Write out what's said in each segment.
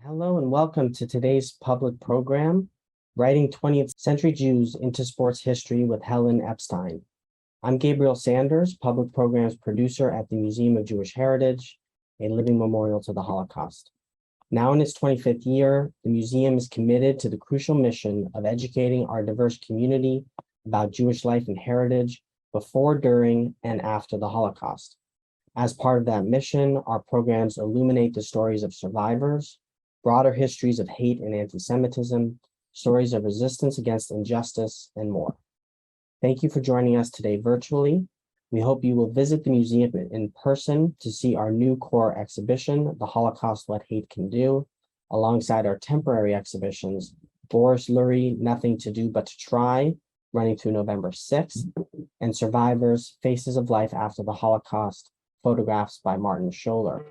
Hello and welcome to today's public program, Writing 20th Century Jews into Sports History with Helen Epstein. I'm Gabriel Sanders, public programs producer at the Museum of Jewish Heritage, a living memorial to the Holocaust. Now in its 25th year, the museum is committed to the crucial mission of educating our diverse community about Jewish life and heritage before, during, and after the Holocaust. As part of that mission, our programs illuminate the stories of survivors, broader histories of hate and antisemitism, stories of resistance against injustice, and more. Thank you for joining us today virtually. We hope you will visit the museum in person to see our new core exhibition, The Holocaust, What Hate Can Do, alongside our temporary exhibitions, Boris Lurie, Nothing to Do But to Try, running through November 6th, and Survivors, Faces of Life After the Holocaust, photographs by Martin Scholler.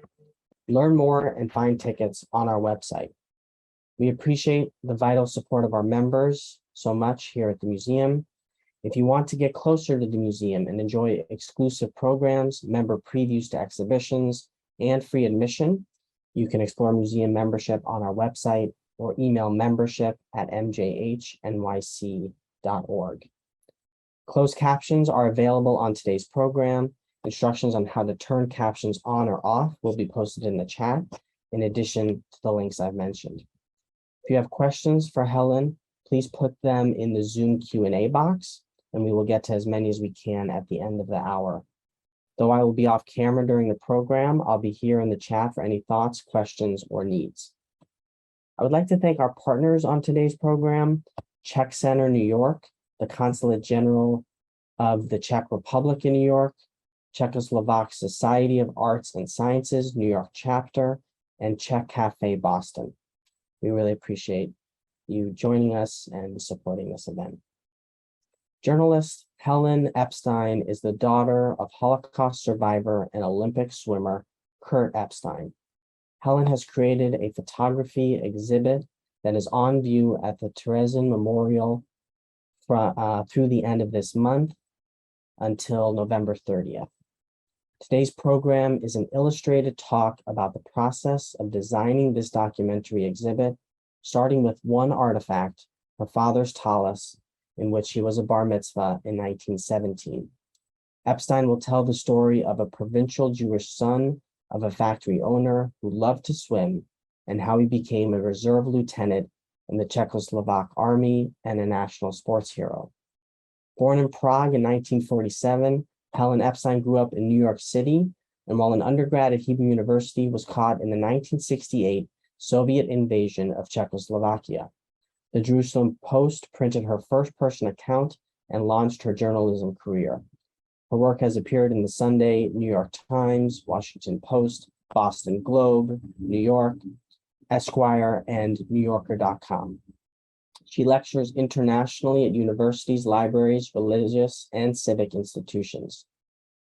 Learn more and find tickets on our website. We appreciate the vital support of our members so much here at the museum. If you want to get closer to the museum and enjoy exclusive programs, member previews to exhibitions, and free admission, you can explore museum membership on our website or email membership@mjhnyc.org. Closed captions are available on today's program. Instructions on how to turn captions on or off will be posted in the chat, in addition to the links I've mentioned. If you have questions for Helen, please put them in the Zoom Q&A box, and we will get to as many as we can at the end of the hour. Though I will be off camera during the program, I'll be here in the chat for any thoughts, questions, or needs. I would like to thank our partners on today's program, Czech Center, New York, the Consulate General of the Czech Republic in New York, Czechoslovak Society of Arts and Sciences, New York chapter, and Czech Cafe, Boston. We really appreciate you joining us and supporting this event. Journalist Helen Epstein is the daughter of Holocaust survivor and Olympic swimmer Kurt Epstein. Helen has created a photography exhibit that is on view at the Terezin Memorial through the end of this month until November 30th. Today's program is an illustrated talk about the process of designing this documentary exhibit, starting with one artifact, her father's tallis, in which he was a bar mitzvah in 1917. Epstein will tell the story of a provincial Jewish son of a factory owner who loved to swim and how he became a reserve lieutenant in the Czechoslovak army and a national sports hero. Born in Prague in 1947, Helen Epstein grew up in New York City, and while an undergrad at Hebrew University, was caught in the 1968 Soviet invasion of Czechoslovakia. The Jerusalem Post printed her first-person account and launched her journalism career. Her work has appeared in the Sunday, New York Times, Washington Post, Boston Globe, New York, Esquire, and NewYorker.com. She lectures internationally at universities, libraries, religious, and civic institutions.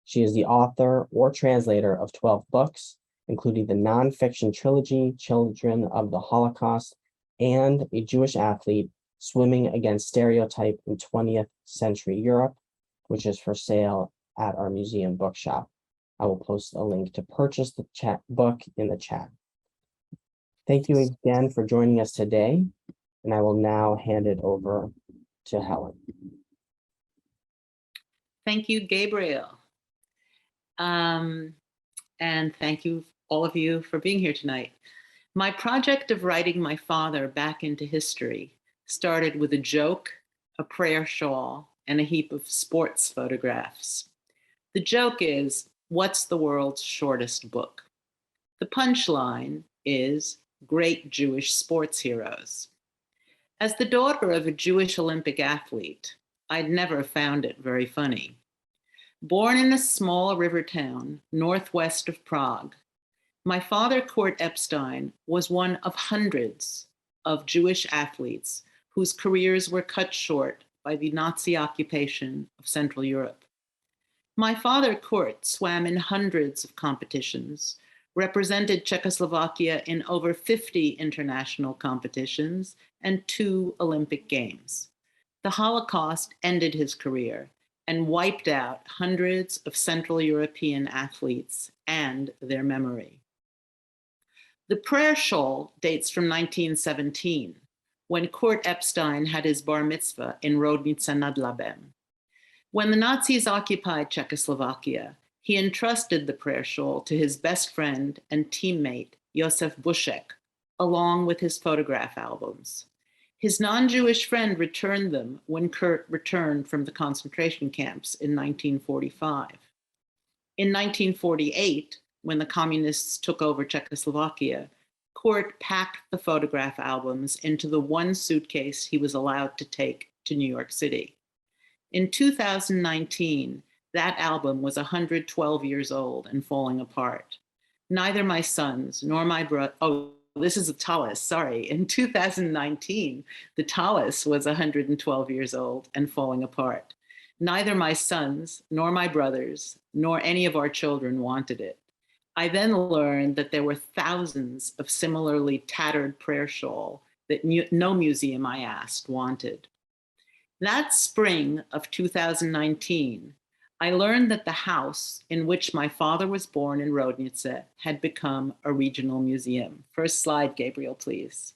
She is the author or translator of 12 books, including the nonfiction trilogy, Children of the Holocaust, and A Jewish Athlete, Swimming Against Stereotype in 20th Century Europe, which is for sale at our museum bookshop. I will post a link to purchase the book in the chat. Thank you again for joining us today. And I will now hand it over to Helen. Thank you, Gabriel. And thank you, all of you, for being here tonight. My project of writing my father back into history started with a joke, a prayer shawl, and a heap of sports photographs. The joke is, what's the world's shortest book? The punchline is great Jewish sports heroes. As the daughter of a Jewish Olympic athlete, I'd never found it very funny. Born in a small river town northwest of Prague, my father, Kurt Epstein, was one of hundreds of Jewish athletes whose careers were cut short by the Nazi occupation of Central Europe. My father, Kurt, swam in hundreds of competitions, represented Czechoslovakia in over 50 international competitions and 2 Olympic Games. The Holocaust ended his career and wiped out hundreds of Central European athletes and their memory. The prayer shawl dates from 1917, when Kurt Epstein had his bar mitzvah in Rodnica nad Labem. When the Nazis occupied Czechoslovakia, he entrusted the prayer shawl to his best friend and teammate, Josef Bušek, along with his photograph albums. His non-Jewish friend returned them when Kurt returned from the concentration camps in 1945. In 1948, when the communists took over Czechoslovakia, Kurt packed the photograph albums into the one suitcase he was allowed to take to New York City. In 2019, that album was 112 years old and falling apart. Neither my sons nor my brother, this is a tallis, sorry. In 2019, the tallis was 112 years old and falling apart. Neither my sons nor my brothers nor any of our children wanted it. I then learned that there were thousands of similarly tattered prayer shawl that no museum I asked wanted. That spring of 2019, I learned that the house in which my father was born in Rodnice had become a regional museum. First slide, Gabriel, please.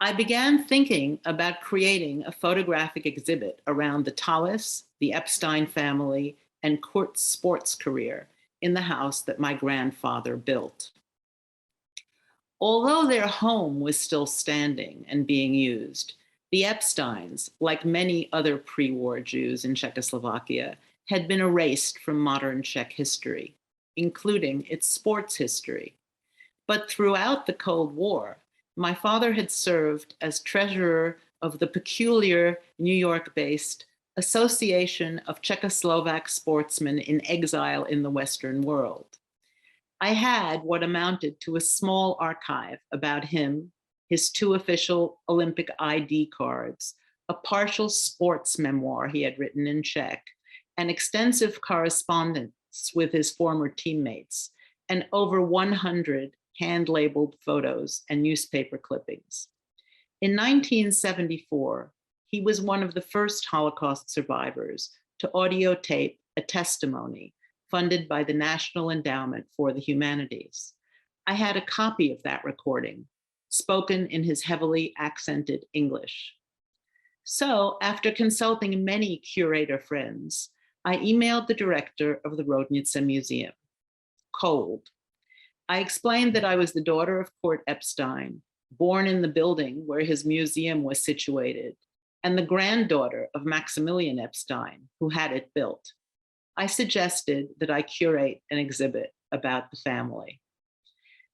I began thinking about creating a photographic exhibit around the Tallis, the Epstein family, and Kurt's sports career in the house that my grandfather built. Although their home was still standing and being used, the Epsteins, like many other pre-war Jews in Czechoslovakia, had been erased from modern Czech history, including its sports history. But throughout the Cold War, my father had served as treasurer of the peculiar New York-based Association of Czechoslovak Sportsmen in Exile in the Western World. I had what amounted to a small archive about him, his 2 official Olympic ID cards, a partial sports memoir he had written in Czech, an extensive correspondence with his former teammates, and over 100 hand-labeled photos and newspaper clippings. In 1974, he was one of the first Holocaust survivors to audio tape a testimony funded by the National Endowment for the Humanities. I had a copy of that recording, spoken in his heavily accented English. So, after consulting many curator friends, I emailed the director of the Rodnice Museum, cold. I explained that I was the daughter of Kurt Epstein, born in the building where his museum was situated, and the granddaughter of Maximilian Epstein, who had it built. I suggested that I curate an exhibit about the family.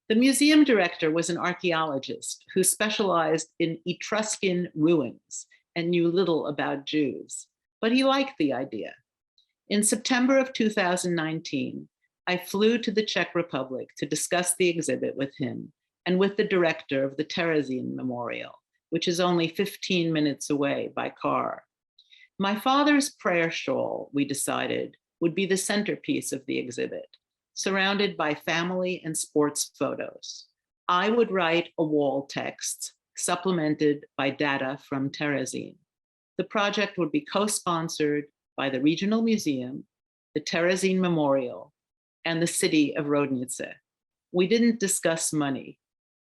The museum director was an archaeologist who specialized in Etruscan ruins and knew little about Jews, but he liked the idea. In September of 2019, I flew to the Czech Republic to discuss the exhibit with him and with the director of the Terezín Memorial, which is only 15 minutes away by car. My father's prayer shawl, we decided, would be the centerpiece of the exhibit, surrounded by family and sports photos. I would write a wall text supplemented by data from Terezín. The project would be co-sponsored by the Regional Museum, the Terezín Memorial, and the city of Rodnice. We didn't discuss money.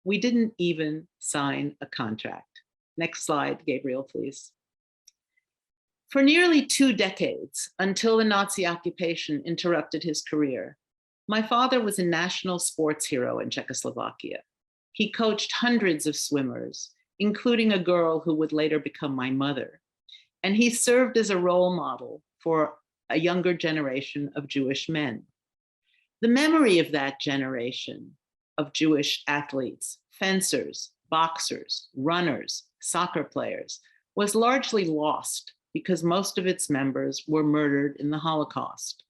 We didn't even sign a contract. Next slide, Gabriel, please. For nearly 2 decades, until the Nazi occupation interrupted his career, my father was a national sports hero in Czechoslovakia. He coached hundreds of swimmers, including a girl who would later become my mother. And he served as a role model for a younger generation of Jewish men. The memory of that generation of Jewish athletes, fencers, boxers, runners, soccer players, was largely lost because most of its members were murdered in the Holocaust.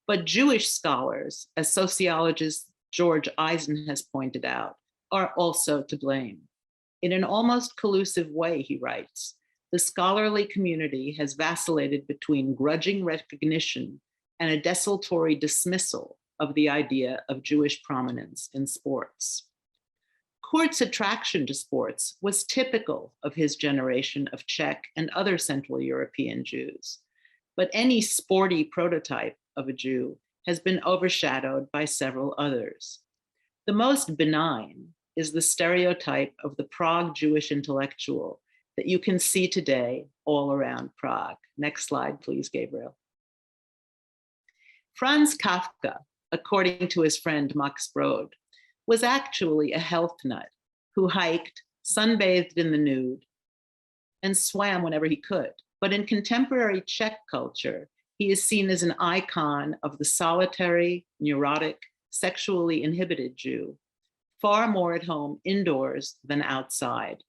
But Jewish scholars, as sociologist George Eisen has pointed out, are also to blame. In an almost collusive way, he writes, the scholarly community has vacillated between grudging recognition and a desultory dismissal of the idea of Jewish prominence in sports. Kurt's attraction to sports was typical of his generation of Czech and other Central European Jews, but any sporty prototype of a Jew has been overshadowed by several others. The most benign, is the stereotype of the Prague Jewish intellectual that you can see today all around Prague. Next slide, please, Gabriel. Franz Kafka, according to his friend Max Brod, was actually a health nut who hiked, sunbathed in the nude, and swam whenever he could. But in contemporary Czech culture, he is seen as an icon of the solitary, neurotic, sexually inhibited Jew, far more at home indoors than outside,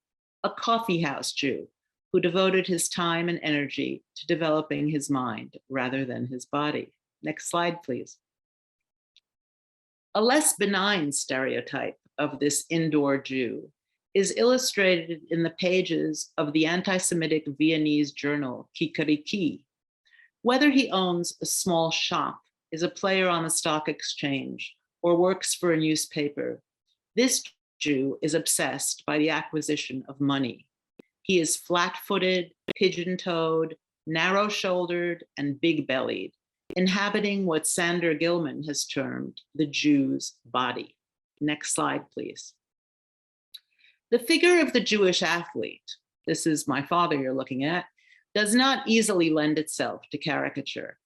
a coffeehouse Jew who devoted his time and energy to developing his mind rather than his body. Next slide, please. A less benign stereotype of this indoor Jew is illustrated in the pages of the anti-Semitic Viennese journal Kikeriki. Whether he owns a small shop, is a player on a stock exchange, or works for a newspaper, this Jew is obsessed by the acquisition of money. He is flat-footed, pigeon-toed, narrow-shouldered, and big-bellied, inhabiting what Sander Gilman has termed the Jew's body. Next slide, please. The figure of the Jewish athlete, this is my father you're looking at, does not easily lend itself to caricature.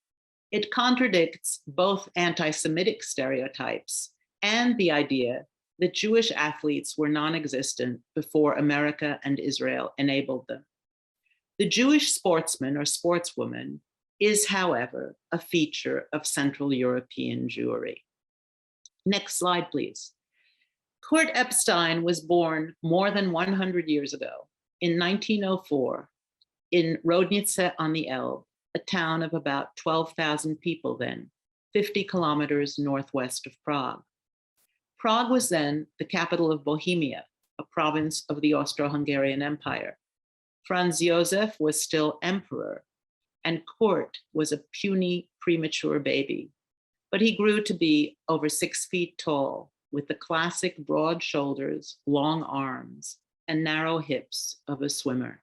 It contradicts both anti-Semitic stereotypes and the idea that Jewish athletes were non-existent before America and Israel enabled them. The Jewish sportsman or sportswoman is, however, a feature of Central European Jewry. Next slide, please. Kurt Epstein was born more than 100 years ago, in 1904, in Rodnice on the Elbe, a town of about 12,000 people then, 50 kilometers northwest of Prague. Prague was then the capital of Bohemia, a province of the Austro-Hungarian Empire. Franz Josef was still emperor, and Kurt was a puny, premature baby. But he grew to be over 6 feet tall, with the classic broad shoulders, long arms, and narrow hips of a swimmer.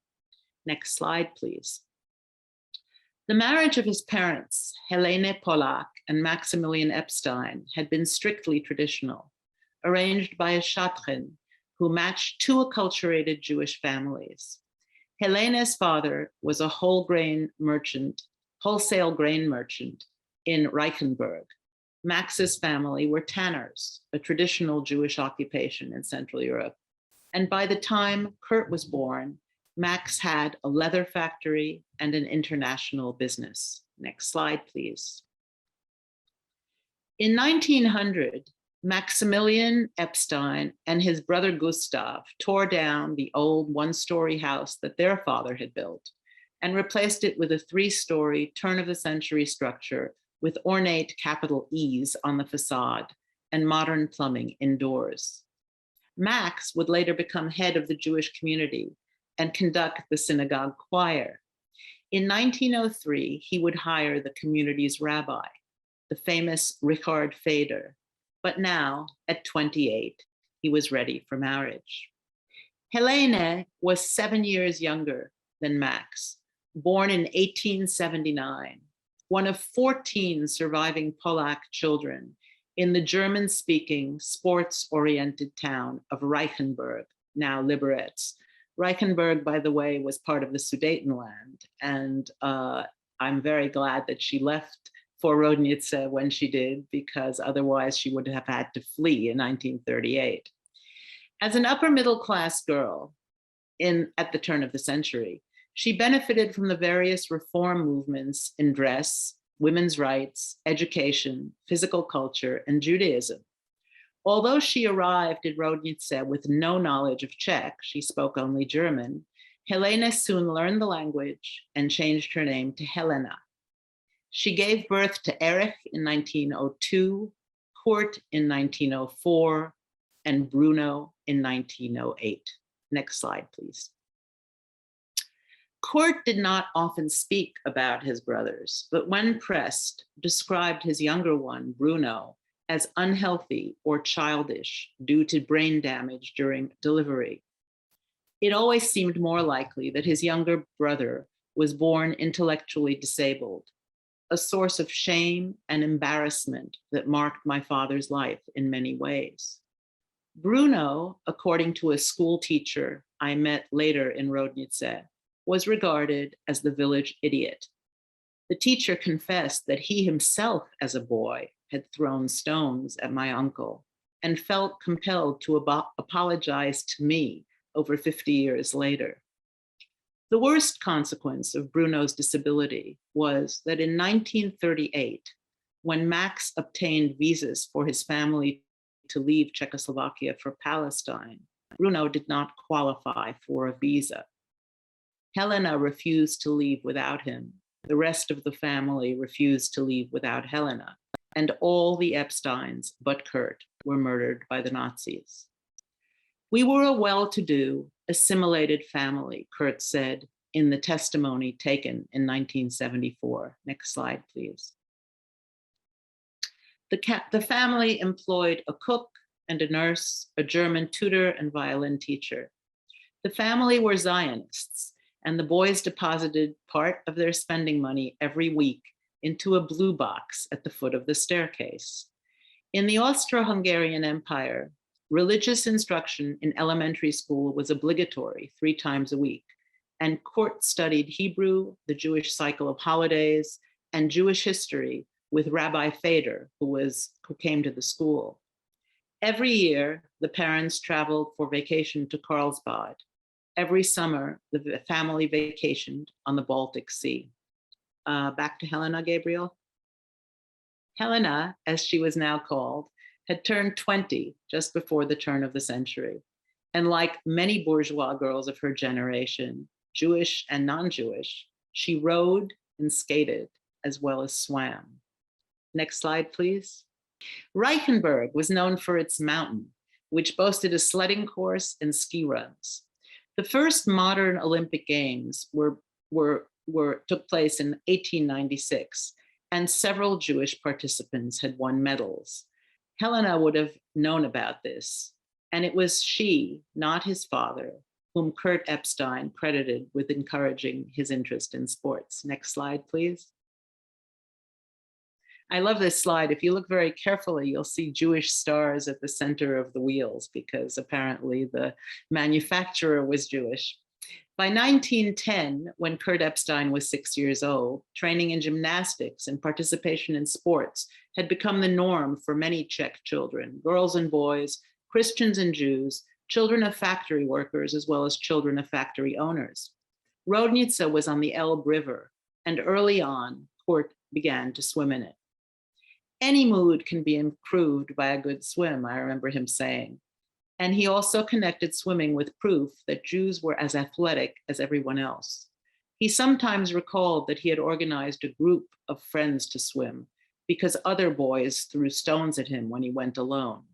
Next slide, please. The marriage of his parents, Helene Polak and Maximilian Epstein, had been strictly traditional, arranged by a Chatrin who matched two acculturated Jewish families. Helene's father was a wholesale grain merchant in Reichenberg. Max's family were tanners, a traditional Jewish occupation in Central Europe. And by the time Kurt was born, Max had a leather factory and an international business. Next slide, please. In 1900, Maximilian Epstein and his brother Gustav tore down the old one-story house that their father had built and replaced it with a 3-story turn-of-the-century structure with ornate capital E's on the facade and modern plumbing indoors. Max would later become head of the Jewish community and conduct the synagogue choir. In 1903, he would hire the community's rabbi, the famous Richard Feder, but now, at 28, he was ready for marriage. Helene was 7 years younger than Max, born in 1879, one of 14 surviving Polak children in the German-speaking, sports-oriented town of Reichenberg, now Liberec. Reichenberg, by the way, was part of the Sudetenland, and I'm very glad that she left for Rodnice when she did, because otherwise she would have had to flee in 1938. As an upper middle class girl at the turn of the century, she benefited from the various reform movements in dress, women's rights, education, physical culture, and Judaism. Although she arrived in Rodnice with no knowledge of Czech, she spoke only German, Helene soon learned the language and changed her name to Helena. She gave birth to Erich in 1902, Kurt in 1904, and Bruno in 1908. Next slide, please. Kurt did not often speak about his brothers, but when pressed, described his younger one, Bruno, as unhealthy or childish due to brain damage during delivery. It always seemed more likely that his younger brother was born intellectually disabled, a source of shame and embarrassment that marked my father's life in many ways. Bruno, according to a school teacher I met later in Rodnice, was regarded as the village idiot. The teacher confessed that he himself, as a boy, had thrown stones at my uncle and felt compelled to apologize to me over 50 years later. The worst consequence of Bruno's disability was that in 1938, when Max obtained visas for his family to leave Czechoslovakia for Palestine, Bruno did not qualify for a visa. Helena refused to leave without him. The rest of the family refused to leave without Helena, and all the Epsteins but Kurt were murdered by the Nazis. We were a well-to-do, assimilated family, Kurt said in the testimony taken in 1974. Next slide, please. The family employed a cook and a nurse, a German tutor and violin teacher. The family were Zionists, and the boys deposited part of their spending money every week into a blue box at the foot of the staircase. In the Austro-Hungarian Empire, religious instruction in elementary school was obligatory 3 times a week, and Kurt studied Hebrew, the Jewish cycle of holidays, and Jewish history with Rabbi Feder, who came to the school. Every year, the parents traveled for vacation to Carlsbad. Every summer, the family vacationed on the Baltic Sea. Back to Helena, Gabriel. Helena, as she was now called, had turned 20 just before the turn of the century. And like many bourgeois girls of her generation, Jewish and non-Jewish, she rode and skated as well as swam. Next slide, please. Reichenberg was known for its mountain, which boasted a sledding course and ski runs. The first modern Olympic Games took place in 1896, and several Jewish participants had won medals. Helena would have known about this, and it was she, not his father, whom Kurt Epstein credited with encouraging his interest in sports. Next slide, please. I love this slide. If you look very carefully, you'll see Jewish stars at the center of the wheels because apparently the manufacturer was Jewish. By 1910, when Kurt Epstein was 6 years old, training in gymnastics and participation in sports had become the norm for many Czech children, girls and boys, Christians and Jews, children of factory workers, as well as children of factory owners. Rodnica was on the Elbe River, and early on, Kurt began to swim in it. Any mood can be improved by a good swim, I remember him saying. And he also connected swimming with proof that Jews were as athletic as everyone else. He sometimes recalled that he had organized a group of friends to swim because other boys threw stones at him when he went alone.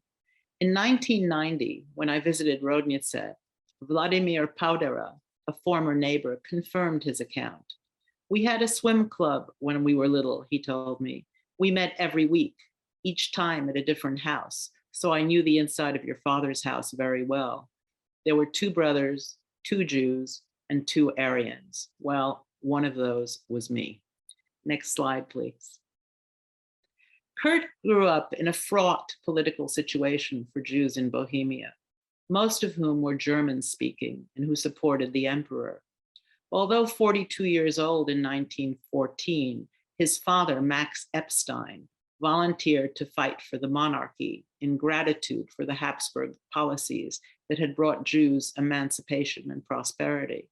In 1990, when I visited Rodnice, Vladimir Paudera, a former neighbor, confirmed his account. We had a swim club when we were little, he told me. We met every week, each time at a different house. So I knew the inside of your father's house very well. There were 2 brothers, 2 Jews, and 2 Aryans. Well, one of those was me. Next slide, please. Kurt grew up in a fraught political situation for Jews in Bohemia, most of whom were German-speaking and who supported the emperor. Although 42 years old in 1914, his father, Max Epstein, volunteered to fight for the monarchy in gratitude for the Habsburg policies that had brought Jews emancipation and prosperity.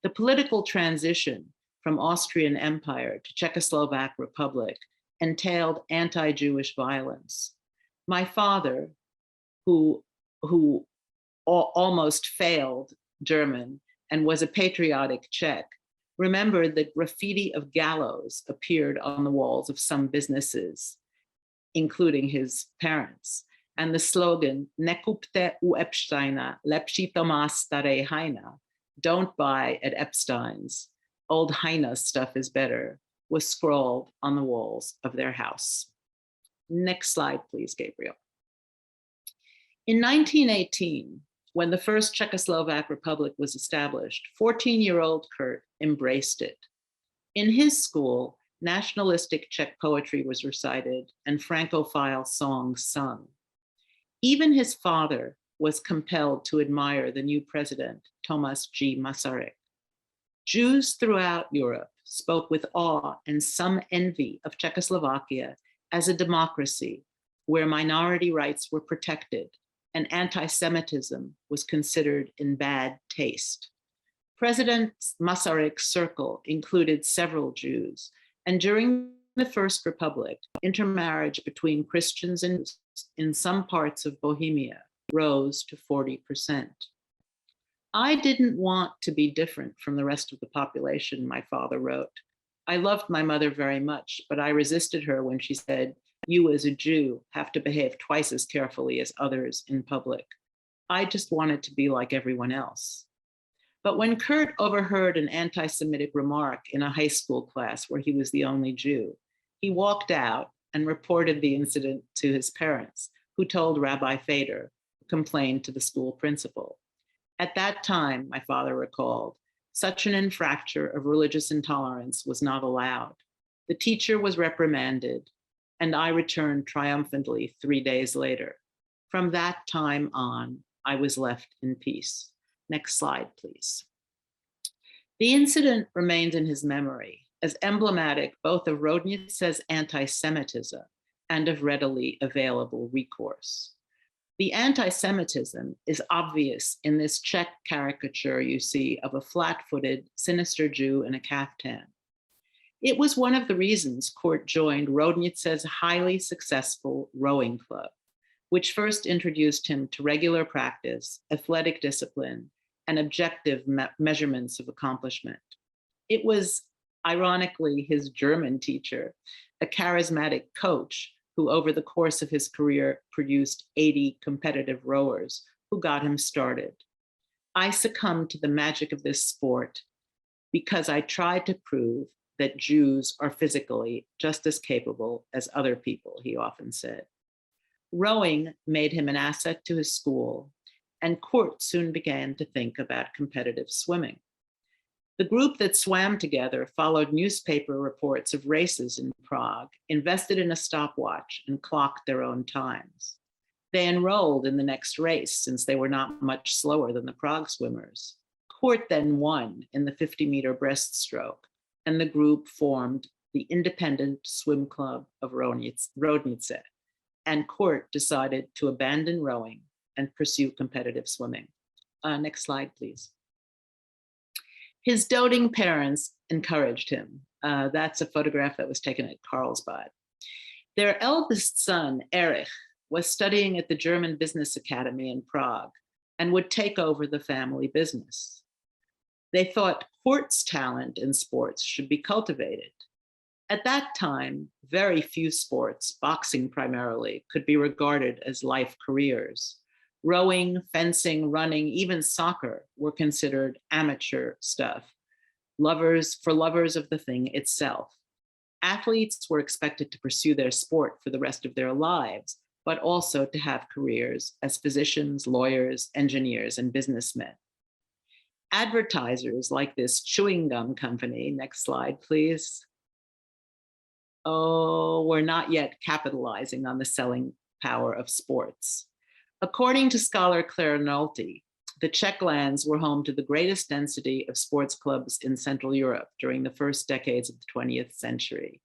The political transition from Austrian Empire to Czechoslovak Republic entailed anti-Jewish violence. My father, who almost failed German and was a patriotic Czech, remembered that graffiti of gallows appeared on the walls of some businesses, including his parents, and the slogan, "Nekupte u Epsteina, lepší to má staré Heina," don't buy at Epstein's, old Heina's stuff is better, was scrawled on the walls of their house. Next slide, please, Gabriel. In 1918, when the first Czechoslovak Republic was established, 14-year-old Kurt embraced it. In his school, nationalistic Czech poetry was recited and Francophile songs sung. Even his father was compelled to admire the new president, Thomas G. Masaryk. Jews throughout Europe spoke with awe and some envy of Czechoslovakia as a democracy where minority rights were protected and anti-Semitism was considered in bad taste. President Masaryk's circle included several Jews, and during the First Republic, intermarriage between Christians and Jews in some parts of Bohemia rose to 40%. I didn't want to be different from the rest of the population, my father wrote. I loved my mother very much, but I resisted her when she said, "You as a Jew have to behave twice as carefully as others in public." I just wanted to be like everyone else. But when Kurt overheard an anti-Semitic remark in a high school class where he was the only Jew, he walked out and reported the incident to his parents, who told Rabbi Fader, who complained to the school principal. At that time, my father recalled, such an infraction of religious intolerance was not allowed. The teacher was reprimanded, and I returned triumphantly 3 days later. From that time on, I was left in peace. Next slide, please. The incident remains in his memory as emblematic both of Rodnitz's anti-Semitism and of readily available recourse. The anti-Semitism is obvious in this Czech caricature you see of a flat-footed, sinister Jew in a kaftan. It was one of the reasons Kurt joined Rodnitz's highly successful rowing club, which first introduced him to regular practice, athletic discipline, and objective measurements of accomplishment. It was, ironically, his German teacher, a charismatic coach who over the course of his career produced 80 competitive rowers who got him started. I succumbed to the magic of this sport because I tried to prove that Jews are physically just as capable as other people, he often said. Rowing made him an asset to his school, and Kurt soon began to think about competitive swimming. The group that swam together followed newspaper reports of races in Prague, invested in a stopwatch, and clocked their own times. They enrolled in the next race since they were not much slower than the Prague swimmers. Kurt then won in the 50-meter breaststroke, and the group formed the Independent Swim Club of Rodnice, and Kurt decided to abandon rowing and pursue competitive swimming. Next slide, please. His doting parents encouraged him. That's a photograph that was taken at Carlsbad. Their eldest son, Erich, was studying at the German Business Academy in Prague and would take over the family business. They thought Kurt's talent in sports should be cultivated. At that time, very few sports, boxing primarily, could be regarded as life careers. Rowing, fencing, running, even soccer were considered amateur stuff, for lovers of the thing itself. Athletes were expected to pursue their sport for the rest of their lives, but also to have careers as physicians, lawyers, engineers, and businessmen. Advertisers like this chewing gum company, next slide, please, were not yet capitalizing on the selling power of sports. According to scholar Claire Nolte, the Czech lands were home to the greatest density of sports clubs in Central Europe during the first decades of the 20th century.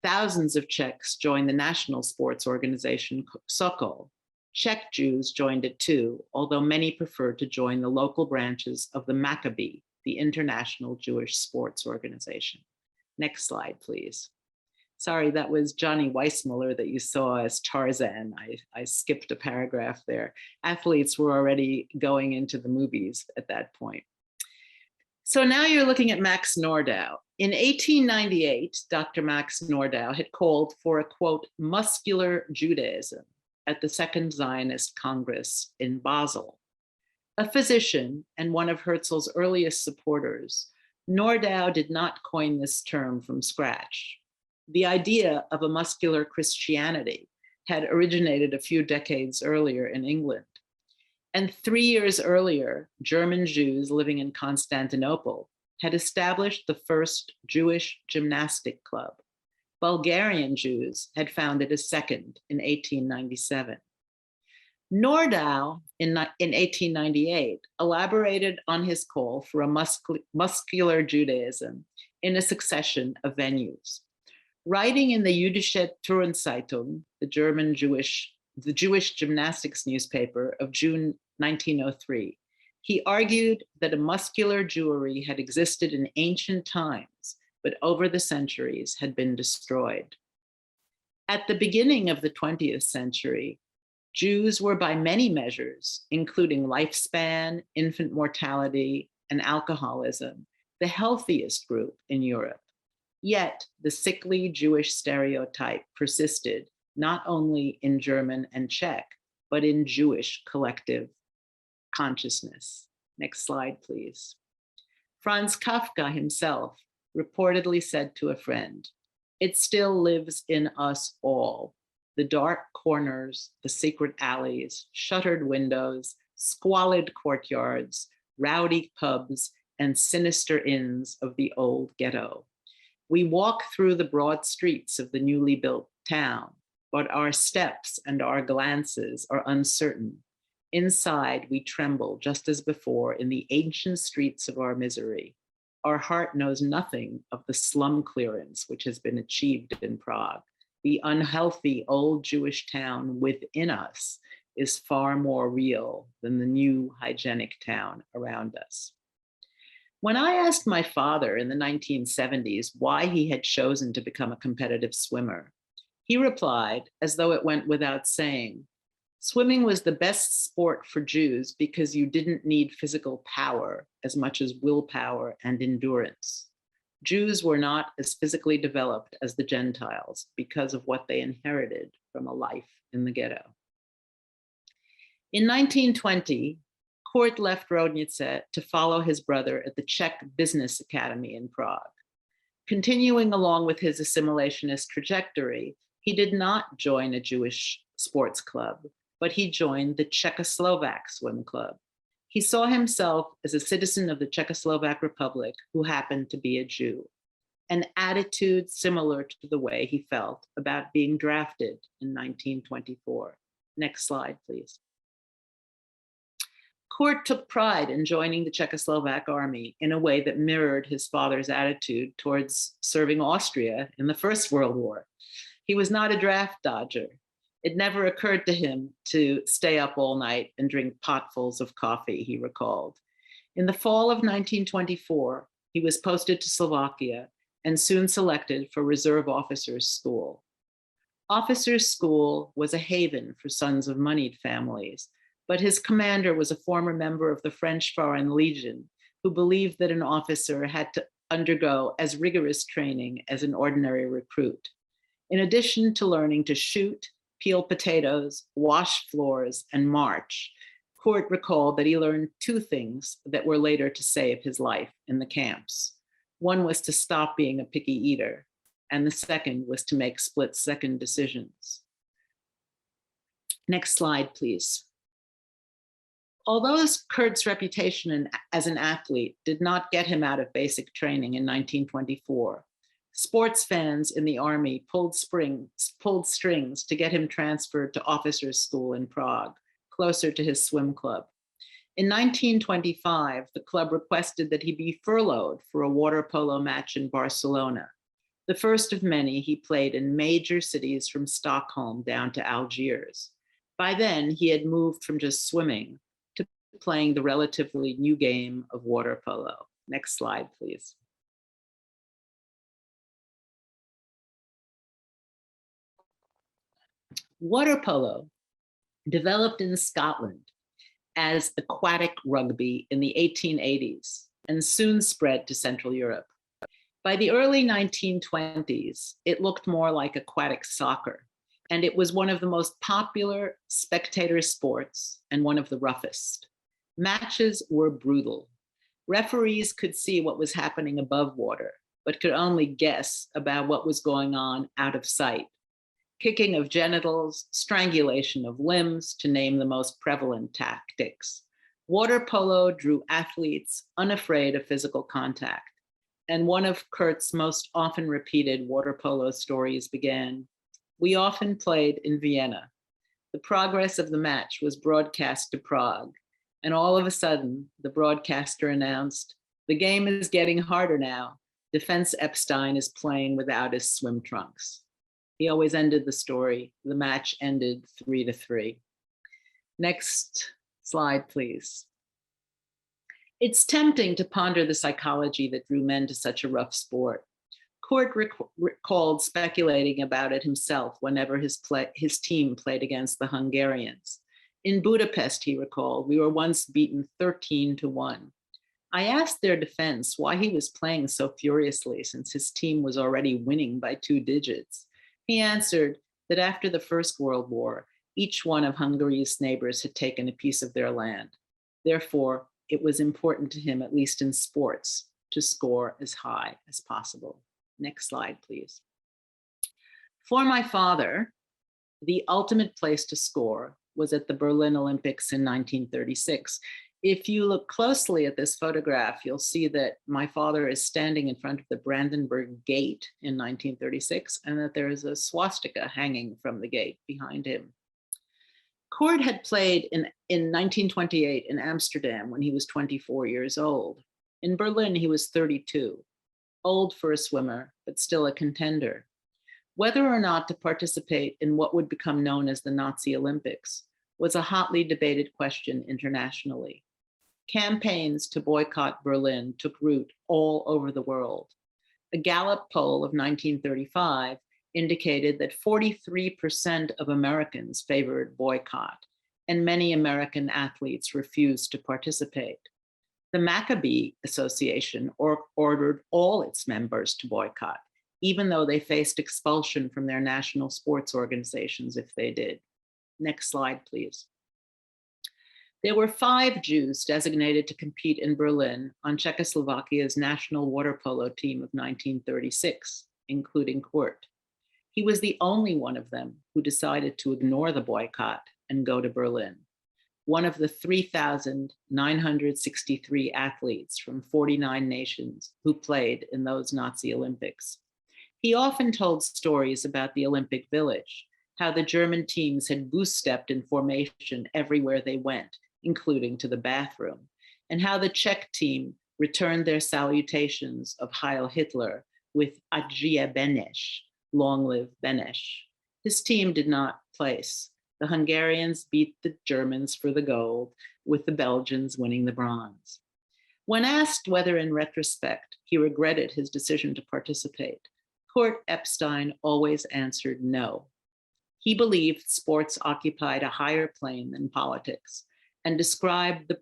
Thousands of Czechs joined the national sports organization Sokol. Czech Jews joined it too, although many preferred to join the local branches of the Maccabi, the international Jewish sports organization. Next slide, please. Sorry, that was Johnny Weissmuller that you saw as Tarzan. I skipped a paragraph there. Athletes were already going into the movies at that point. So now you're looking at Max Nordau. In 1898, Dr. Max Nordau had called for a, quote, muscular Judaism at the Second Zionist Congress in Basel. A physician and one of Herzl's earliest supporters, Nordau did not coin this term from scratch. The idea of a muscular Christianity had originated a few decades earlier in England. And 3 years earlier, German Jews living in Constantinople had established the first Jewish gymnastic club. Bulgarian Jews had founded a second in 1897. Nordau, in 1898, elaborated on his call for a muscular Judaism in a succession of venues. Writing in the Jüdische Tourzeitung, the Jewish gymnastics newspaper of June 1903, he argued that a muscular Jewry had existed in ancient times, but over the centuries had been destroyed. At the beginning of the 20th century, Jews were by many measures, including lifespan, infant mortality, and alcoholism, the healthiest group in Europe. Yet the sickly Jewish stereotype persisted not only in German and Czech, but in Jewish collective consciousness. Next slide, please. Franz Kafka himself reportedly said to a friend, "It still lives in us all. The dark corners, the secret alleys, shuttered windows, squalid courtyards, rowdy pubs, and sinister inns of the old ghetto. We walk through the broad streets of the newly built town, but our steps and our glances are uncertain. Inside, we tremble just as before in the ancient streets of our misery. Our heart knows nothing of the slum clearance which has been achieved in Prague. The unhealthy old Jewish town within us is far more real than the new hygienic town around us." When I asked my father in the 1970s why he had chosen to become a competitive swimmer, he replied, as though it went without saying, "Swimming was the best sport for Jews because you didn't need physical power as much as willpower and endurance. Jews were not as physically developed as the Gentiles because of what they inherited from a life in the ghetto." In 1920, Kurt left Rodnice to follow his brother at the Czech Business Academy in Prague. Continuing along with his assimilationist trajectory, he did not join a Jewish sports club, but he joined the Czechoslovak Swim Club. He saw himself as a citizen of the Czechoslovak Republic who happened to be a Jew, an attitude similar to the way he felt about being drafted in 1924. Next slide, please. Kurt took pride in joining the Czechoslovak army in a way that mirrored his father's attitude towards serving Austria in the First World War. He was not a draft dodger. It never occurred to him to stay up all night and drink potfuls of coffee, he recalled. In the fall of 1924, he was posted to Slovakia and soon selected for Reserve Officers School. Officers School was a haven for sons of moneyed families, but his commander was a former member of the French Foreign Legion who believed that an officer had to undergo as rigorous training as an ordinary recruit. In addition to learning to shoot, peel potatoes, wash floors, and march, Kurt recalled that he learned two things that were later to save his life in the camps. One was to stop being a picky eater, and the second was to make split-second decisions. Next slide, please. Although Kurt's reputation as an athlete did not get him out of basic training in 1924, sports fans in the army pulled strings to get him transferred to officers' school in Prague, closer to his swim club. In 1925, the club requested that he be furloughed for a water polo match in Barcelona, the first of many he played in major cities from Stockholm down to Algiers. By then, he had moved from just swimming to playing the relatively new game of water polo. Next slide, please. Water polo developed in Scotland as aquatic rugby in the 1880s and soon spread to Central Europe. By the early 1920s, it looked more like aquatic soccer, and it was one of the most popular spectator sports and one of the roughest. Matches were brutal. Referees could see what was happening above water, but could only guess about what was going on out of sight. Kicking of genitals, strangulation of limbs, to name the most prevalent tactics. Water polo drew athletes unafraid of physical contact. And one of Kurt's most often repeated water polo stories began, "We often played in Vienna. The progress of the match was broadcast to Prague, and all of a sudden, the broadcaster announced, "The game is getting harder now. Defense Epstein is playing without his swim trunks." He always ended the story. The match ended 3-3. Next slide, please. It's tempting to ponder the psychology that drew men to such a rough sport. Kurt recalled speculating about it himself whenever his team played against the Hungarians. In Budapest, he recalled, "We were once beaten 13-1. I asked their defense why he was playing so furiously since his team was already winning by 2 digits. He answered that after the First World War, each one of Hungary's neighbors had taken a piece of their land. Therefore, it was important to him, at least in sports, to score as high as possible." Next slide, please. For my father, the ultimate place to score was at the Berlin Olympics in 1936. If you look closely at this photograph, you'll see that my father is standing in front of the Brandenburg Gate in 1936, and that there is a swastika hanging from the gate behind him. Kurt had played in 1928 in Amsterdam when he was 24 years old. In Berlin, he was 32, old for a swimmer, but still a contender. Whether or not to participate in what would become known as the Nazi Olympics was a hotly debated question internationally. Campaigns to boycott Berlin took root all over the world. A Gallup poll of 1935 indicated that 43% of Americans favored boycott, and many American athletes refused to participate. The Maccabee Association ordered all its members to boycott, even though they faced expulsion from their national sports organizations if they did. Next slide, please. There were 5 Jews designated to compete in Berlin on Czechoslovakia's national water polo team of 1936, including Kurt. He was the only one of them who decided to ignore the boycott and go to Berlin, one of the 3,963 athletes from 49 nations who played in those Nazi Olympics. He often told stories about the Olympic Village, how the German teams had goose-stepped in formation everywhere they went, including to the bathroom, and how the Czech team returned their salutations of Heil Hitler with Adžije Beneš, long live Beneš. His team did not place. The Hungarians beat the Germans for the gold, with the Belgians winning the bronze. When asked whether in retrospect he regretted his decision to participate, Kurt Epstein always answered no. He believed sports occupied a higher plane than politics, and described the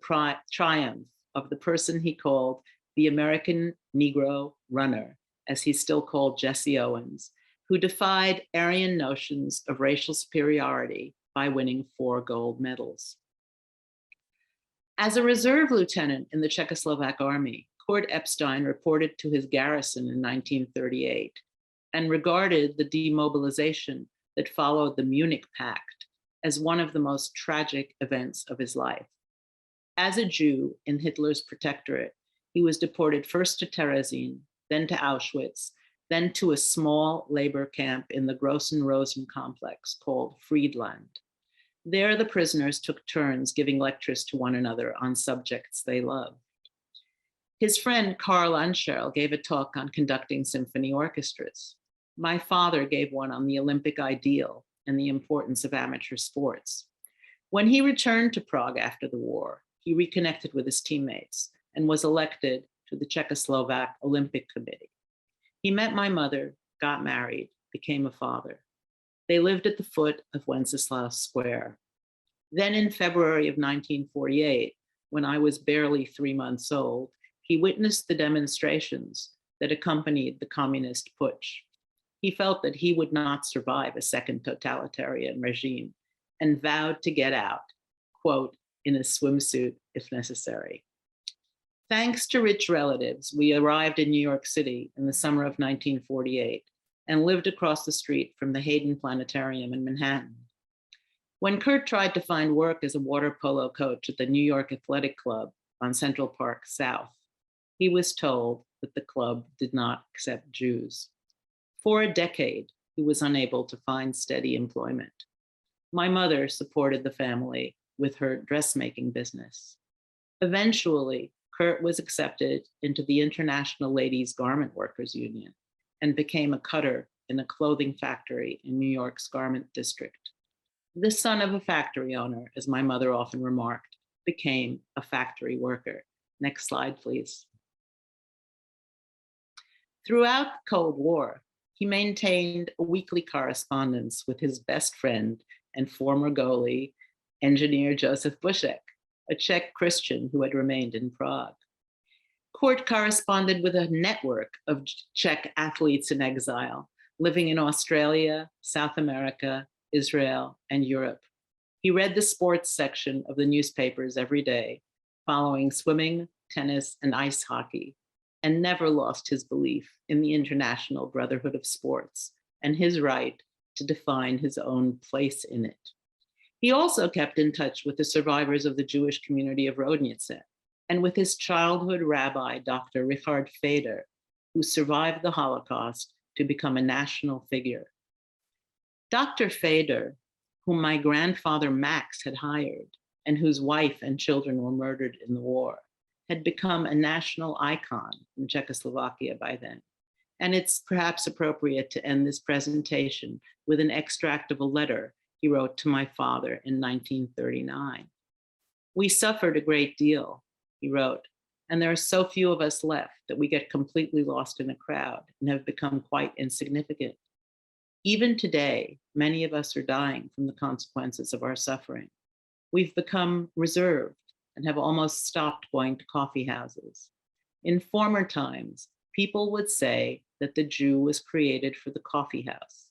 triumph of the person he called the American Negro runner, as he still called Jesse Owens, who defied Aryan notions of racial superiority by winning 4 gold medals. As a reserve lieutenant in the Czechoslovak army, Kurt Epstein reported to his garrison in 1938 and regarded the demobilization that followed the Munich Pact as one of the most tragic events of his life. As a Jew in Hitler's protectorate, he was deported first to Terezin, then to Auschwitz, then to a small labor camp in the Grossen Rosen complex called Friedland. There, the prisoners took turns giving lectures to one another on subjects they loved. His friend Karl Anscherl gave a talk on conducting symphony orchestras. My father gave one on the Olympic ideal and the importance of amateur sports. When he returned to Prague after the war, he reconnected with his teammates and was elected to the Czechoslovak Olympic Committee. He met my mother, got married, became a father. They lived at the foot of Wenceslaus Square. Then in February of 1948, when I was barely 3 months old, he witnessed the demonstrations that accompanied the communist putsch. He felt that he would not survive a second totalitarian regime and vowed to get out, quote, in a swimsuit if necessary. Thanks to rich relatives, we arrived in New York City in the summer of 1948 and lived across the street from the Hayden Planetarium in Manhattan. When Kurt tried to find work as a water polo coach at the New York Athletic Club on Central Park South, he was told that the club did not accept Jews. For a decade, he was unable to find steady employment. My mother supported the family with her dressmaking business. Eventually, Kurt was accepted into the International Ladies Garment Workers Union and became a cutter in a clothing factory in New York's garment district. The son of a factory owner, as my mother often remarked, became a factory worker. Next slide, please. Throughout the Cold War, he maintained a weekly correspondence with his best friend and former goalie, engineer Joseph Bushek, a Czech Christian who had remained in Prague. Kurt corresponded with a network of Czech athletes in exile, living in Australia, South America, Israel, and Europe. He read the sports section of the newspapers every day, following swimming, tennis, and ice hockey, and never lost his belief in the international brotherhood of sports and his right to define his own place in it. He also kept in touch with the survivors of the Jewish community of Rodnice and with his childhood rabbi, Dr. Richard Feder, who survived the Holocaust to become a national figure. Dr. Feder, whom my grandfather Max had hired and whose wife and children were murdered in the war, had become a national icon in Czechoslovakia by then. And it's perhaps appropriate to end this presentation with an extract of a letter he wrote to my father in 1939. "We suffered a great deal," he wrote, "and there are so few of us left that we get completely lost in a crowd and have become quite insignificant. Even today, many of us are dying from the consequences of our suffering. We've become reserved and have almost stopped going to coffee houses. In former times, people would say that the Jew was created for the coffee house.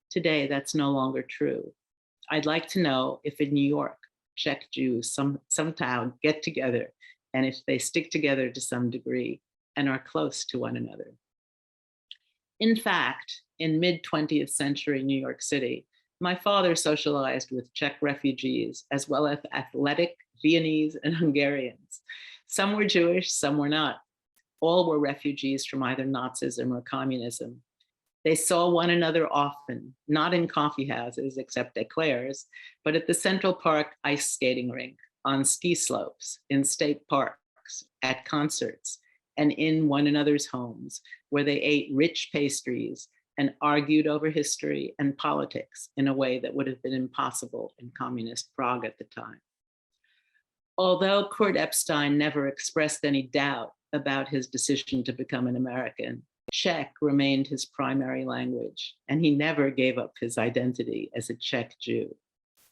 Today, that's no longer true. I'd like to know if in New York, Czech Jews somehow get together and if they stick together to some degree and are close to one another." In fact, in mid-20th century New York City, my father socialized with Czech refugees as well as athletic Viennese and Hungarians. Some were Jewish, some were not. All were refugees from either Nazism or communism. They saw one another often, not in coffee houses except at Claire's, but at the Central Park ice skating rink, on ski slopes, in state parks, at concerts, and in one another's homes, where they ate rich pastries and argued over history and politics in a way that would have been impossible in communist Prague at the time. Although Kurt Epstein never expressed any doubt about his decision to become an American, Czech remained his primary language, and he never gave up his identity as a Czech Jew.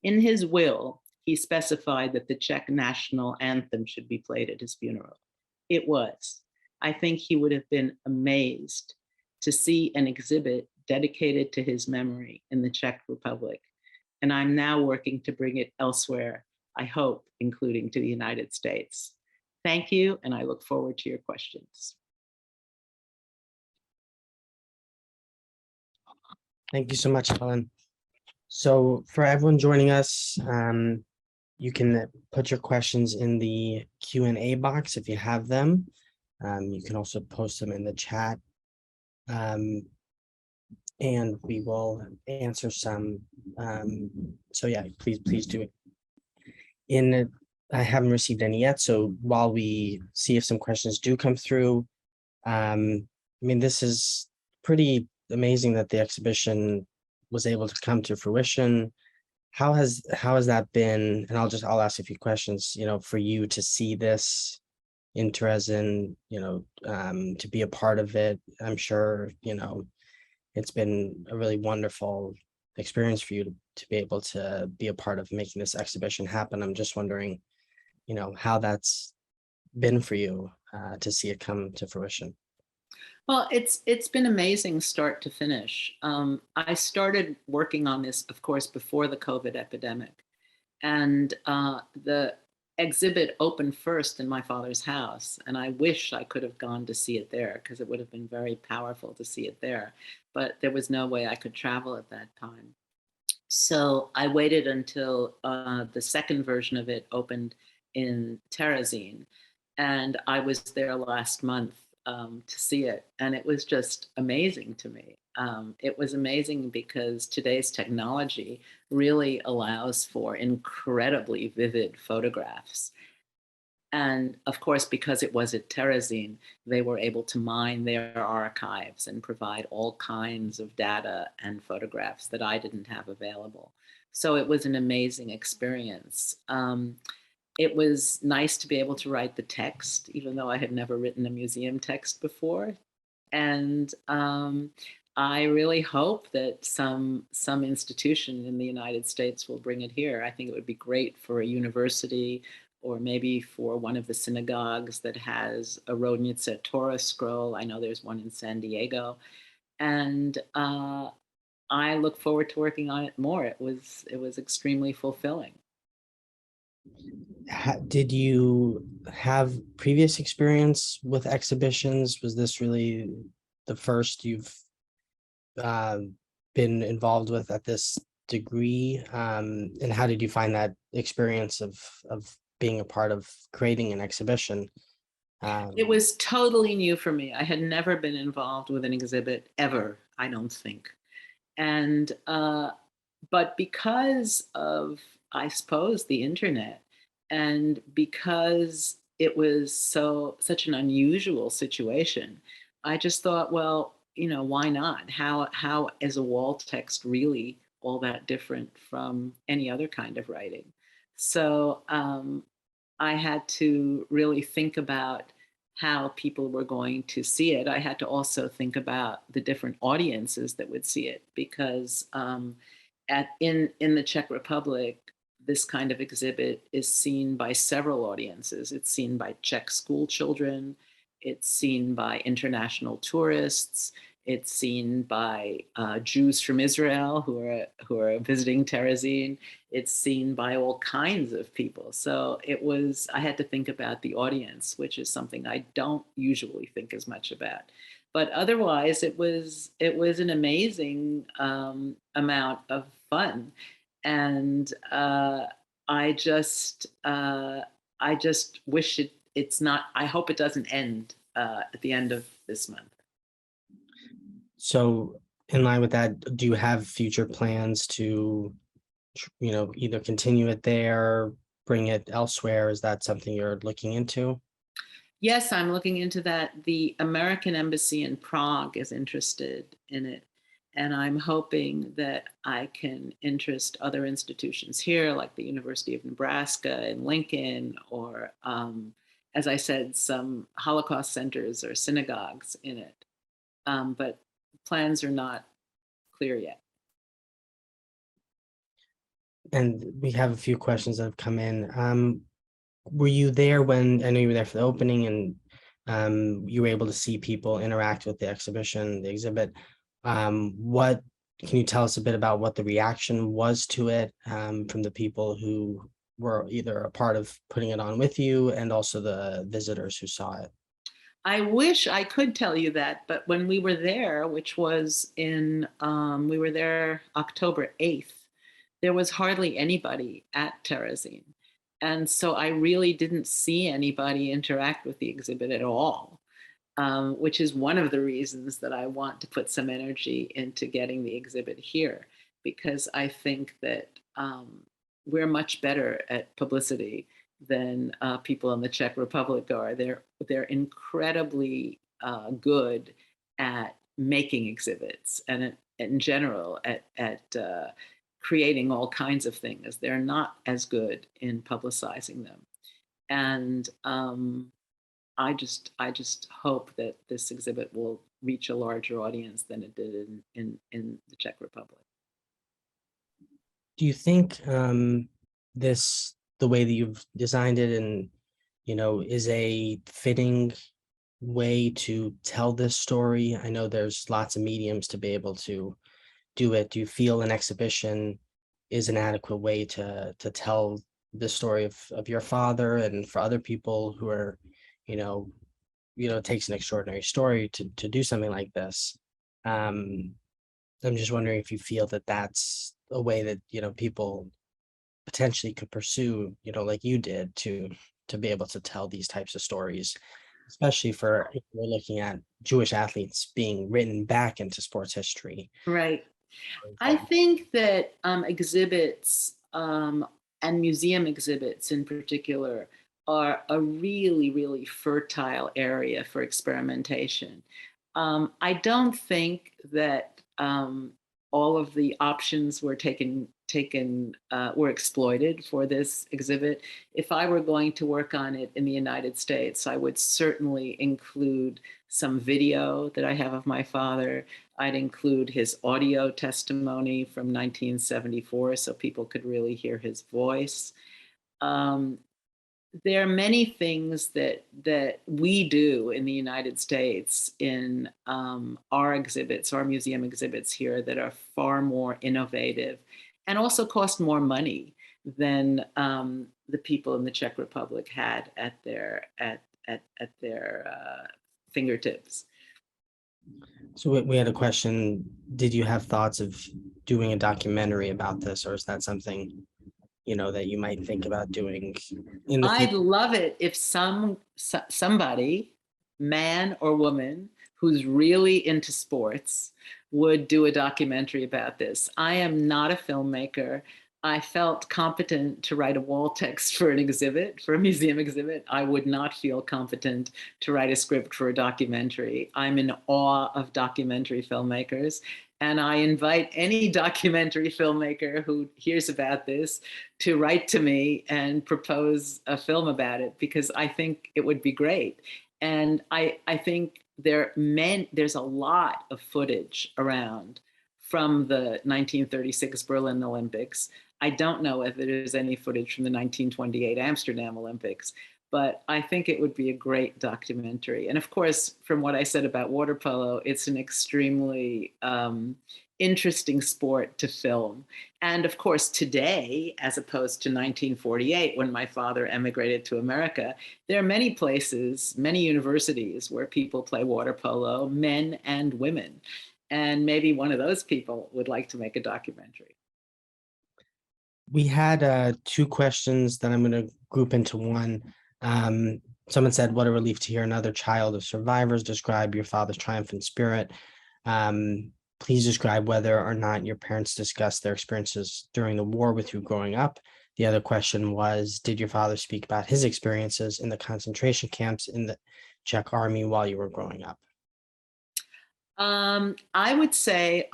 In his will, he specified that the Czech national anthem should be played at his funeral. It was. I think he would have been amazed to see an exhibit dedicated to his memory in the Czech Republic, and I'm now working to bring it elsewhere, I hope, including to the United States. Thank you, and I look forward to your questions. Thank you so much, Helen. So for everyone joining us, you can put your questions in the Q&A box if you have them. You can also post them in the chat. And we will answer some. So yeah, please do it. I haven't received any yet, so while we see if some questions do come through, I mean, this is pretty amazing that the exhibition was able to come to fruition. How has that been? And I'll ask a few questions, for you to see this in Terezin, to be a part of it. I'm sure, it's been a really wonderful experience for you to be able to be a part of making this exhibition happen. I'm just wondering, how that's been for you to see it come to fruition. Well, it's been amazing start to finish. I started working on this, of course, before the COVID epidemic. And the exhibit opened first in my father's house. And I wish I could have gone to see it there because it would have been very powerful to see it there. But there was no way I could travel at that time. So I waited until the second version of it opened in Terezin. And I was there last month to see it. And it was just amazing to me. it was amazing because today's technology really allows for incredibly vivid photographs. And of course, because it was at Terezin, they were able to mine their archives and provide all kinds of data and photographs that I didn't have available. So it was an amazing experience. It was nice to be able to write the text, even though I had never written a museum text before. And I really hope that some institution in the United States will bring it here. I think it would be great for a university or maybe for one of the synagogues that has a Rodnitzer Torah scroll. I know there's one in San Diego, and I look forward to working on it more. It was extremely fulfilling. Did you have previous experience with exhibitions? Was this really the first you've uh, been involved with at this degree? And how did you find that experience of being a part of creating an exhibition? It Um, was totally new for me. I had never been involved with an exhibit ever, I don't think. And but because of, I suppose, the internet, and because it was such an unusual situation, I just thought, well, why not? How is a wall text really all that different from any other kind of writing? So I had to really think about how people were going to see it. I had to also think about the different audiences that would see it, because in the Czech Republic, this kind of exhibit is seen by several audiences. It's seen by Czech school children. It's seen by international tourists. It's seen by Jews from Israel who are visiting Terezin. It's seen by all kinds of people. So I had to think about the audience, which is something I don't usually think as much about. But otherwise, it was an amazing amount of fun, and I just wish it's not. I hope it doesn't end at the end of this month. so in line with that, do you have future plans to, either continue it there, bring it elsewhere? Is that something you're looking into? Yes, I'm looking into that. The American Embassy in Prague is interested in it. And I'm hoping that I can interest other institutions here, like the University of Nebraska in Lincoln, or, as I said, some Holocaust centers or synagogues in it. But plans are not clear yet. And we have a few questions that have come in. Were you there when, I know you were there for the opening, and you were able to see people interact with the exhibition, the exhibit? What can you tell us a bit about what the reaction was to it, from the people who were either a part of putting it on with you and also the visitors who saw it? I wish I could tell you that, but when we were there, which was we were there October 8th, there was hardly anybody at Terezin. And so I really didn't see anybody interact with the exhibit at all, which is one of the reasons that I want to put some energy into getting the exhibit here, because I think that we're much better at publicity than people in the Czech Republic are. They're incredibly good at making exhibits, and in general at creating all kinds of things. They're not as good in publicizing them, and I just hope that this exhibit will reach a larger audience than it did in the Czech Republic. Do you think the way that you've designed it, and is a fitting way to tell this story? I know there's lots of mediums to be able to do it. Do you feel an exhibition is an adequate way to tell the story of your father, and for other people who are, you know, it takes an extraordinary story to do something like this. Um, I'm just wondering if you feel that that's a way that, people potentially could pursue, like you did, to be able to tell these types of stories. especially for if we're looking at Jewish athletes being written back into sports history. Right. I think that exhibits and museum exhibits in particular are a really, really fertile area for experimentation. I don't think that all of the options were exploited for this exhibit. If I were going to work on it in the United States, I would certainly include some video that I have of my father. I'd include his audio testimony from 1974 so people could really hear his voice. Um, there are many things that we do in the United States in our exhibits, our museum exhibits here, that are far more innovative and also cost more money than the people in the Czech Republic had at their fingertips. So we had a question. Did you have thoughts of doing a documentary about this, or is that something, that you might think about doing in the I'd future? love it if somebody, man or woman, who's really into sports would do a documentary about this. I am not a filmmaker. I felt competent to write a wall text for an exhibit, for a museum exhibit. I would not feel competent to write a script for a documentary. I'm in awe of documentary filmmakers. And I invite any documentary filmmaker who hears about this to write to me and propose a film about it, because I think it would be great. And I think there's a lot of footage around from the 1936 Berlin Olympics. I don't know if there's any footage from the 1928 Amsterdam Olympics, but I think it would be a great documentary. And of course, from what I said about water polo, it's an extremely interesting sport to film. And of course, today, as opposed to 1948, when my father emigrated to America, there are many places, many universities where people play water polo, men and women. And maybe one of those people would like to make a documentary. We had two questions that I'm going to group into one. Someone said, "What a relief to hear another child of survivors describe your father's triumphant spirit. Please describe whether or not your parents discussed their experiences during the war with you growing up." The other question was, "Did your father speak about his experiences in the concentration camps in the Czech army while you were growing up?" I would say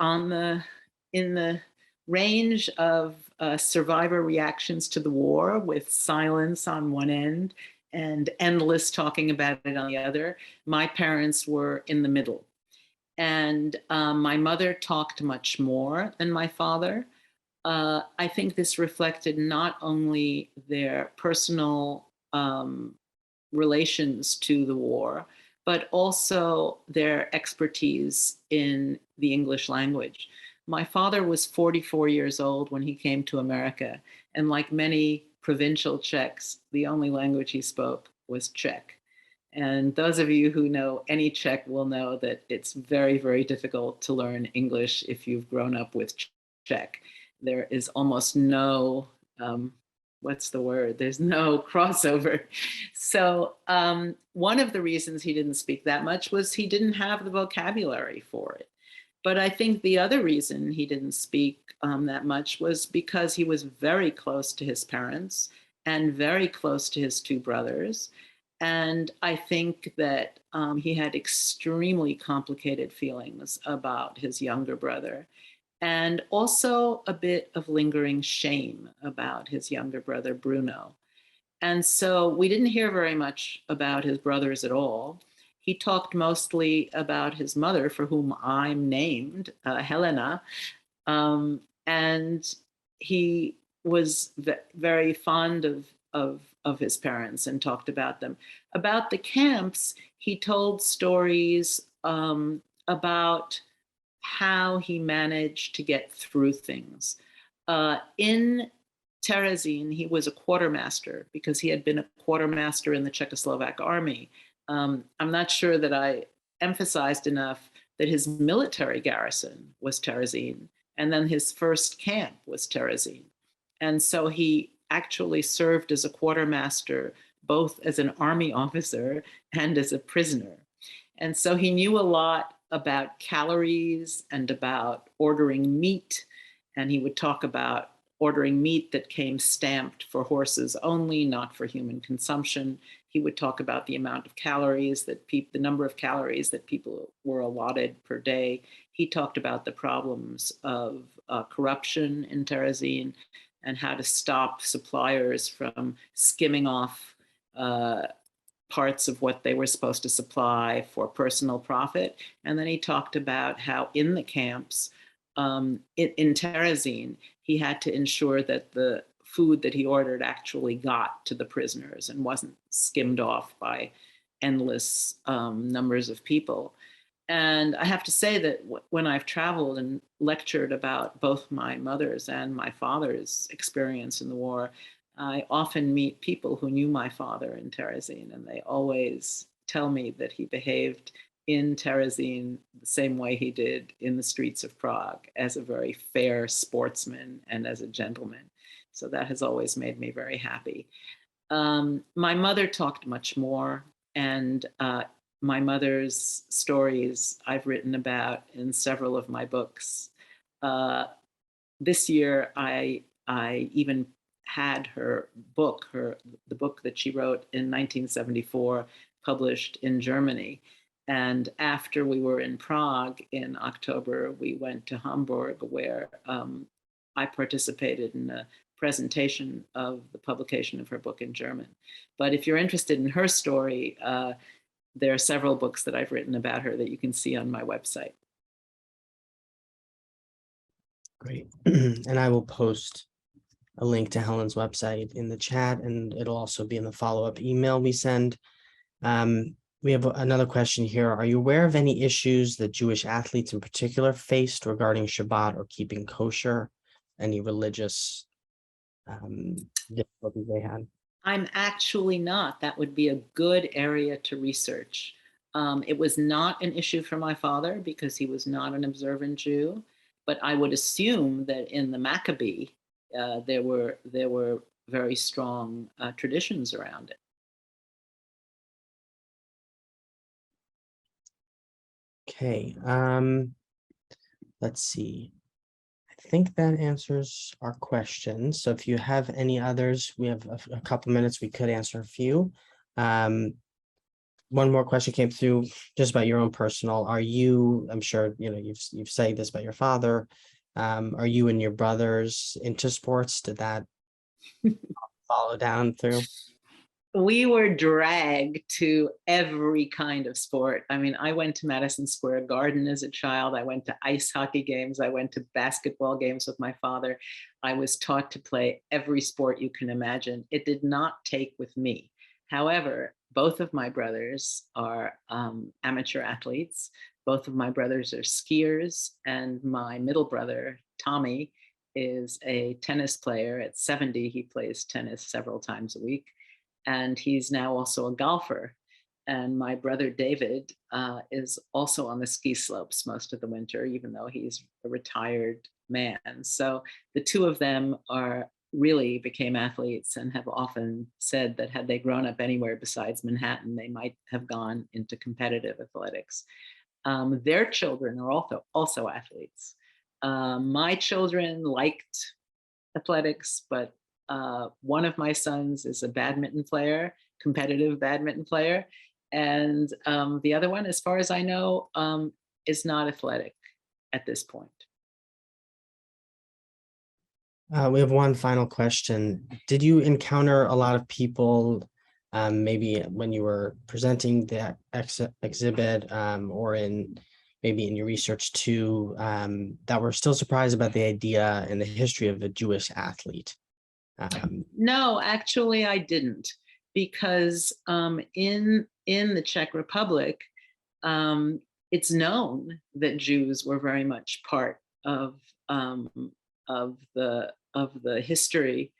in the range of survivor reactions to the war, with silence on one end and endless talking about it on the other, my parents were in the middle. And my mother talked much more than my father. I think this reflected not only their personal relations to the war, but also their expertise in the English language. My father was 44 years old when he came to America, and like many provincial Czechs, the only language he spoke was Czech. And those of you who know any Czech will know that it's very, very difficult to learn English if you've grown up with Czech. There is almost no what's the word? There's no crossover. So one of the reasons he didn't speak that much was he didn't have the vocabulary for it. But I think the other reason he didn't speak that much was because he was very close to his parents and very close to his two brothers. And I think that he had extremely complicated feelings about his younger brother, and also a bit of lingering shame about his younger brother, Bruno. And so we didn't hear very much about his brothers at all. He talked mostly about his mother, for whom I'm named, Helena. And he was very fond of his parents and talked about them. About the camps, he told stories about how he managed to get through things. In Terezin, he was a quartermaster because he had been a quartermaster in the Czechoslovak army. I'm not sure that I emphasized enough that his military garrison was Terezin, and then his first camp was Terezin. And so he actually served as a quartermaster both as an army officer and as a prisoner. And so he knew a lot about calories and about ordering meat. And he would talk about ordering meat that came stamped for horses only, not for human consumption. He would talk about the amount of calories that the number of calories that people were allotted per day. He talked about the problems of corruption in Terezin and how to stop suppliers from skimming off parts of what they were supposed to supply for personal profit. And then he talked about how in the camps, in Terezin, he had to ensure that the food that he ordered actually got to the prisoners and wasn't skimmed off by endless numbers of people. And I have to say that when I've traveled and lectured about both my mother's and my father's experience in the war, I often meet people who knew my father in Terezin, and they always tell me that he behaved in Terezin the same way he did in the streets of Prague, as a very fair sportsman and as a gentleman. So that has always made me very happy. My mother talked much more, and my mother's stories I've written about in several of my books. This year, I even had her book, the book that she wrote in 1974, published in Germany. And after we were in Prague in October, we went to Hamburg, where I participated in a presentation of the publication of her book in German. But if you're interested in her story, there are several books that I've written about her that you can see on my website. Great. And I will post a link to Helen's website in the chat, and it'll also be in the follow-up email we send. We have another question here. Are you aware of any issues that Jewish athletes in particular faced regarding Shabbat or keeping kosher? Any religious difficulties they had? I'm actually not. That would be a good area to research. It was not an issue for my father because he was not an observant Jew, but I would assume that in the Maccabee, there were very strong traditions around it. Okay, let's see. I think that answers our questions. So if you have any others, we have a couple minutes, we could answer a few. One more question came through just about your own personal. Are you, I'm sure, you know, you've said this about your father. Are you and your brothers into sports? Did that follow down through? We were dragged to every kind of sport. I mean, I went to Madison Square Garden as a child. I went to ice hockey games. I went to basketball games with my father. I was taught to play every sport you can imagine. It did not take with me. However, both of my brothers are amateur athletes. Both of my brothers are skiers, and my middle brother, Tommy, is a tennis player. At 70, he plays tennis several times a week. And he's now also a golfer. And my brother David is also on the ski slopes most of the winter, even though he's a retired man. So the two of them really became athletes and have often said that had they grown up anywhere besides Manhattan, they might have gone into competitive athletics. Their children are also athletes. My children liked athletics, but one of my sons is a badminton player, competitive badminton player. And the other one, as far as I know, is not athletic at this point. We have one final question. Did you encounter a lot of people, maybe when you were presenting the exhibit or maybe in your research too, that were still surprised about the idea and the history of a Jewish athlete? No, actually, I didn't, because in the Czech Republic, it's known that Jews were very much part of the history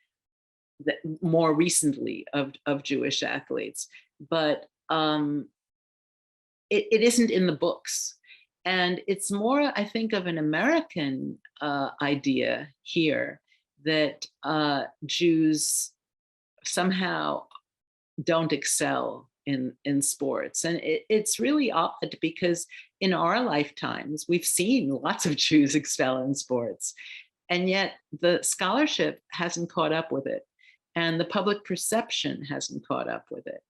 that more recently of Jewish athletes, but it isn't in the books. And it's more, I think, of an American idea here that Jews somehow don't excel in sports. And it's really odd because in our lifetimes, we've seen lots of Jews excel in sports. And yet the scholarship hasn't caught up with it. And the public perception hasn't caught up with it.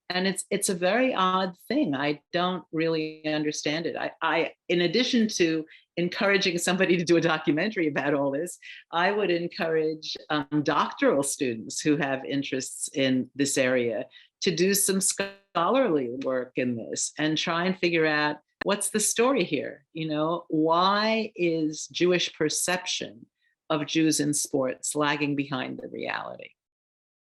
And it's a very odd thing. I don't really understand it. I in addition to encouraging somebody to do a documentary about all this, I would encourage doctoral students who have interests in this area to do some scholarly work in this and try and figure out what's the story here. You know, why is Jewish perception of Jews in sports lagging behind the reality?